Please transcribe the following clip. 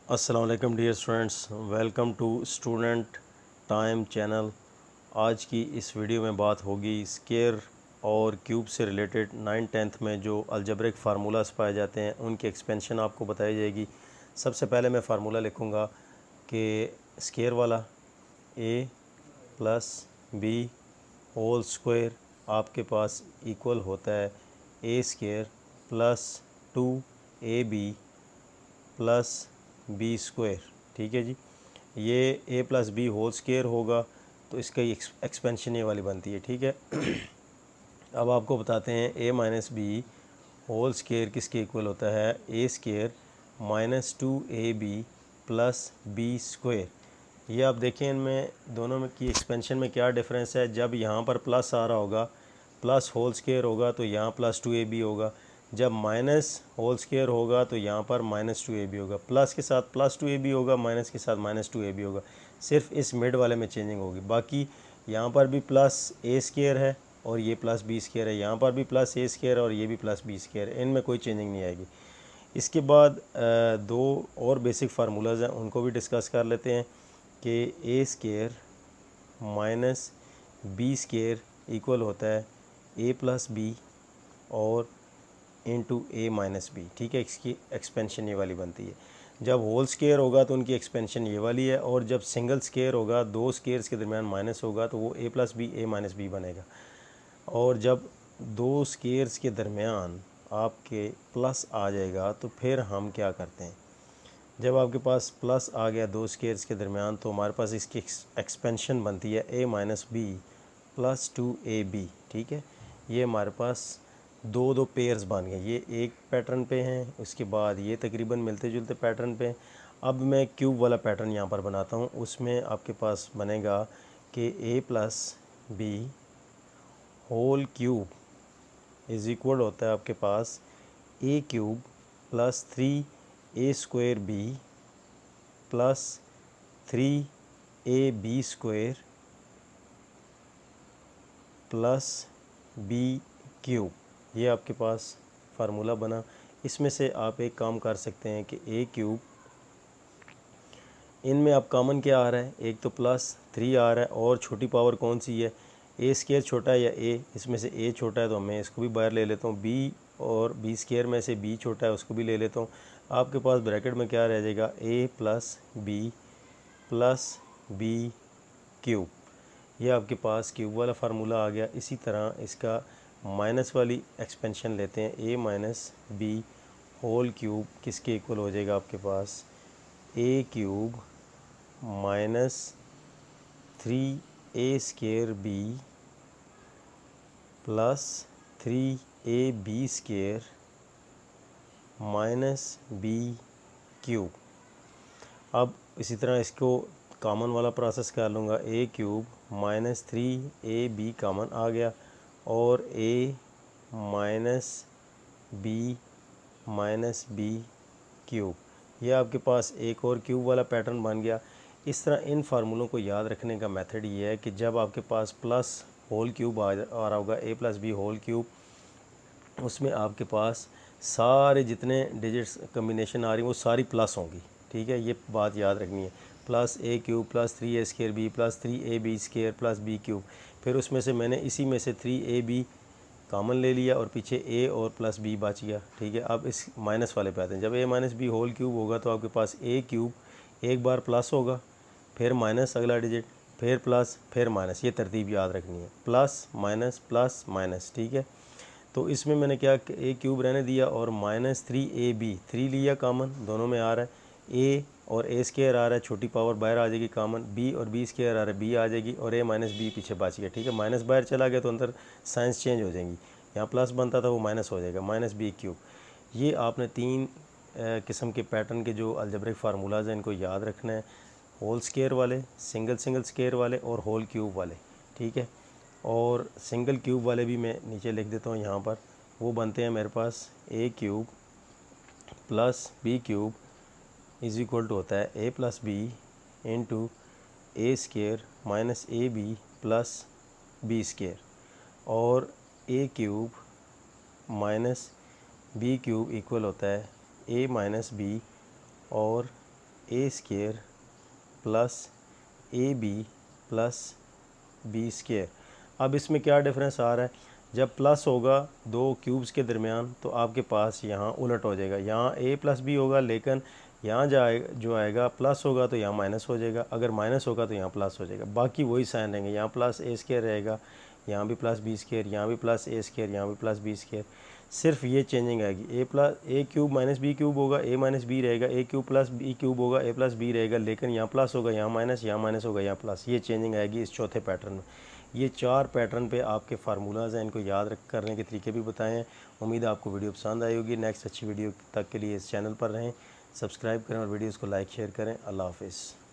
अस्सलाम वालेकुम dear students, welcome to student time channel. आज की इस वीडियो में बात होगी स्क्वायर और क्यूब से रिलेटेड 9th-10th में जो अलजेब्रिक फार्मूलाज पाए जाते हैं उनकी एक्सपेंशन आपको बताई जाएगी। सबसे पहले मैं फार्मूला लिखूँगा कि स्क्वायर वाला a plus B whole square आपके पास इक्वल होता है a square plus 2ab plus B square. ठीक है जी, ये A plus B whole square होगा तो इसका एक्सपेंशन ये वाली बनती है। ठीक है अब आपको बताते हैं A minus B whole square किसके इक्वल होता है, A square minus 2ab plus B square. ये आप देखें इनमें दोनों में की एक्सपेंशन में क्या डिफरेंस है। जब यहाँ पर प्लस आ रहा होगा, प्लस होल स्क्वायर होगा तो यहाँ प्लस 2ab होगा। जब माइनस होल स्क्वायर होगा तो यहाँ पर माइनस 2ab होगा। प्लस के साथ प्लस 2ab होगा, माइनस के साथ माइनस 2ab होगा। सिर्फ इस मिड वाले में चेंजिंग होगी। बाकी यहाँ पर भी प्लस ए स्क्वायर है और ये प्लस बी स्क्वायर है, यहाँ पर भी प्लस ए स्क्वायर और ये भी प्लस बी स्क्वायर है। इनमें कोई चेंजिंग नहीं आएगी। इसके बाद दो और बेसिक फार्मूलाज हैं, उनको भी डिस्कस कर लेते हैं कि A square minus B square equal होता है ए प्लस बी और इंटू ए माइनस बी। ठीक है, इसकी एक्सपेंशन ये वाली बनती है। जब होल स्क्वायर होगा तो उनकी एक्सपेंशन ये वाली है, और जब सिंगल स्क्वायर होगा, दो स्क्वायर्स के दरमियान माइनस होगा तो वो ए प्लस बी ए माइनस बी बनेगा। और जब दो स्क्वायर्स के दरमियान आपके प्लस आ जाएगा तो फिर हम क्या करते हैं, जब आपके पास प्लस आ गया दो स्क्वायर्स के दरमियान तो हमारे पास इसकी एक्सपेंशन बनती है A minus B plus 2ab। ठीक है, ये हमारे पास दो दो पेयर्स बन गए। ये एक पैटर्न पे हैं, उसके बाद ये तकरीबन मिलते जुलते पैटर्न पे हैं। अब मैं क्यूब वाला पैटर्न यहाँ पर बनाता हूँ। उसमें आपके पास बनेगा कि A plus B whole cube is equal होता है आपके पास A cube plus 3a square B plus 3ab square plus B cube. ये आपके पास फार्मूला बना। इसमें से आप एक काम कर सकते हैं कि ए क्यूब, इनमें अब कॉमन क्या आ रहा है, एक तो प्लस 3 आ रहा है और छोटी पावर कौन सी है, ए स्क्वायर छोटा है या ए, इसमें से ए छोटा है तो मैं इसको भी बाहर ले लेता हूँ। बी और बी स्क्वायर में से बी छोटा है, उसको भी ले लेता हूँ। आपके पास ब्रैकेट में क्या रह जाएगा, ए प्लस बी क्यूब। ये आपके पास क्यूब वाला फार्मूला आ गया। इसी तरह इसका माइनस वाली एक्सपेंशन लेते हैं, A minus B whole cube किसके इक्वल हो जाएगा आपके पास, A cube minus 3a square B plus 3ab square minus B cube. अब इसी तरह इसको कॉमन वाला प्रोसेस कर लूँगा, A cube minus 3ab common आ गया और ए माइनस बी क्यूब। ये आपके पास एक और क्यूब वाला पैटर्न बन गया। इस तरह इन फार्मूलों को याद रखने का मेथड ये है कि जब आपके पास प्लस होल क्यूब आ रहा होगा, ए प्लस बी होल क्यूब, उसमें आपके पास सारे जितने डिजिट्स कम्बिनेशन आ रही हैं वो सारी प्लस होंगी। ठीक है, ये बात याद रखनी है। Plus A cube plus 3a square B plus 3ab square plus B cube. फिर उसमें से मैंने इसी में से 3ab कॉमन ले लिया और पीछे ए और प्लस बी बच गया। ठीक है, अब इस माइनस वाले पे आते हैं। जब ए माइनस बी होल क्यूब होगा तो आपके पास ए क्यूब एक बार प्लस होगा, फिर माइनस अगला डिजिट, फिर प्लस, फिर माइनस। ये तरतीब याद रखनी है, प्लस माइनस। ठीक है, तो इसमें मैंने क्या, ए क्यूब रहने दिया और माइनस 3ab 3 लिया कॉमन, दोनों में आ रहा है। ए और ए स्क्वायर आ रहा है, छोटी पावर बाहर आ जाएगी कॉमन। बी और बी स्क्वायर आ रहा है, बी आ जाएगी और ए माइनस बी पीछे बच गया। ठीक है, माइनस बाहर चला गया तो अंदर साइंस चेंज हो जाएंगी। यहाँ प्लस बनता था वो माइनस हो जाएगा, माइनस बी क्यूब। ये आपने तीन किस्म के पैटर्न के जो अलजेब्रिक फार्मूलाज हैं इनको याद रखना है, होल स्क्वायर वाले, सिंगल स्क्वायर वाले और होल क्यूब वाले। ठीक है, और सिंगल क्यूब वाले भी मैं नीचे लिख देता हूँ यहाँ पर। वो बनते हैं मेरे पास A cube plus B cube is equal to होता है A plus B into A square minus A B plus B square, और A cube minus B cube equal होता है ए माइनस बी और A square plus A B plus B square. अब इसमें क्या difference आ रहा है, जब प्लस होगा दो क्यूब्स के दरमियान तो आपके पास यहाँ उलट हो जाएगा, यहाँ ए प्लस बी होगा, लेकिन यहाँ जो आएगा प्लस होगा तो यहाँ माइनस हो जाएगा, अगर माइनस होगा तो यहाँ प्लस हो जाएगा। बाकी वही साइन रहेंगे, यहाँ प्लस ए स्केयर रहेगा, यहाँ भी प्लस बी स्केयर, यहाँ भी प्लस ए स्केयर, यहाँ भी प्लस बी स्केयर। सिर्फ ये चेंजिंग आएगी, ए क्यूब माइनस बी क्यूब होगा, ए माइनस बी रहेगा, ए क्यूब प्लस बी क्यूब होगा, ए प्लस बी रहेगा, लेकिन यहाँ प्लस होगा, यहाँ माइनस होगा, यहाँ प्लस। ये चेंजिंग आएगी इस चौथे पैटर्न में। ये 4 पैटर्न पे आपके फार्मूलाज़ हैं, इनको याद करने के तरीके भी बताए हैं। उम्मीद है आपको वीडियो पसंद आई होगी। नेक्स्ट अच्छी वीडियो तक के लिए इस चैनल पर रहें, सब्सक्राइब करें और वीडियोज़ को लाइक शेयर करें। अल्लाह हाफिज़।